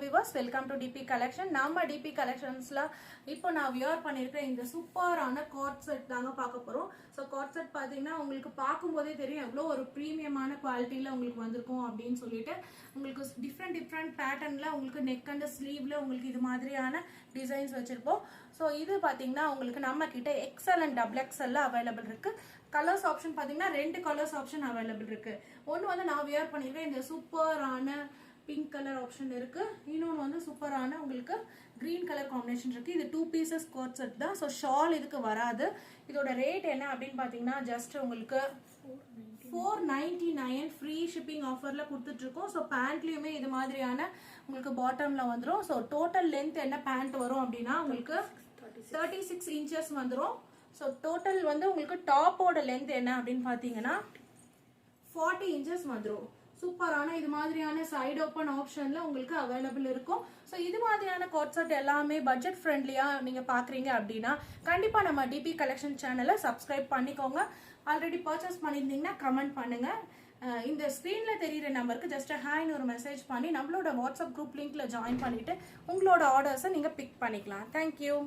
viewers, welcome to DP Collection. நாம DP Collectionsல இப்போ நான் வியர் பண்ணிருக்கிற இந்த சூப்பரான கார்ட் செட் தாங்க பார்க்க போறோம். ஸோ கார்ட் செட் பார்த்தீங்கன்னா உங்களுக்கு பார்க்கும்போதே தெரியும் எவ்வளோ ஒரு ப்ரீமியமான குவாலிட்டியில் உங்களுக்கு வந்திருக்கும் அப்படின்னு சொல்லிட்டு உங்களுக்கு டிஃப்ரெண்ட் பேட்டர்னில் உங்களுக்கு நெக் அண்ட் ஸ்லீவ்ல உங்களுக்கு இது மாதிரியான டிசைன்ஸ் வச்சிருப்போம். ஸோ இது பார்த்தீங்கன்னா உங்களுக்கு நம்ம கிட்ட XL அண்ட் XXL அவைலபிள் இருக்கு. கலர்ஸ் ஆப்ஷன் பார்த்தீங்கன்னா 2 கலர்ஸ் ஆப்ஷன் அவைலபிள் இருக்கு. ஒன்று வந்து நான் வியர் பண்ணிருக்கேன் இந்த சூப்பரான பிங்க் கலர் ஆப்ஷன் இருக்கு. இன்னொன்று வந்து சூப்பரான உங்களுக்கு கிரீன் கலர் காம்பினேஷன் இருக்கு. இது 2 பீசஸ் கோட் செட் தான். ஸோ ஷால் இதுக்கு வராது. இதோட ரேட் என்ன அப்படின்னு பார்த்தீங்கன்னா ஜஸ்ட் உங்களுக்கு 499 ஃப்ரீ ஷிப்பிங் ஆஃபர்ல கொடுத்துட்டு இருக்கோம். ஸோ பேண்ட்லயுமே இது மாதிரியான உங்களுக்கு பாட்டம்ல வந்துடும். ஸோ டோட்டல் லென்த் என்ன பேண்ட் வரும் அப்படின்னா உங்களுக்கு 36 இன்ச்சஸ் வந்துடும். ஸோ டோட்டல் வந்து உங்களுக்கு டாப்போட லென்த் என்ன அப்படின்னு பார்த்தீங்கன்னா 40 இன்ச்சஸ் வந்துடும். சூப்பரான இது மாதிரியான சைடு ஓப்பன் ஆப்ஷன்ல உங்களுக்கு அவைலபிள் இருக்கும். ஸோ இது மாதிரியான கோட் செட் எல்லாமே பட்ஜெட் ஃப்ரெண்ட்லியா நீங்க பாக்குறீங்க அப்படின்னா கண்டிப்பா நம்ம டிபி கலெக்ஷன் சேனலை சப்ஸ்கிரைப் பண்ணிக்கோங்க. ஆல்ரெடி பர்ச்சேஸ் பண்ணியிருந்தீங்கன்னா கமெண்ட் பண்ணுங்க. இந்த ஸ்க்ரீன்ல தெரியுற நம்பருக்கு ஜஸ்ட் ஹாய்னு ஒரு மெசேஜ் பண்ணி நம்மளோட வாட்ஸ்அப் குரூப் லிங்க்ல ஜாயின் பண்ணிட்டு உங்களோட ஆர்டர்ஸை நீங்க பிக் பண்ணிக்கலாம். தேங்க்யூ.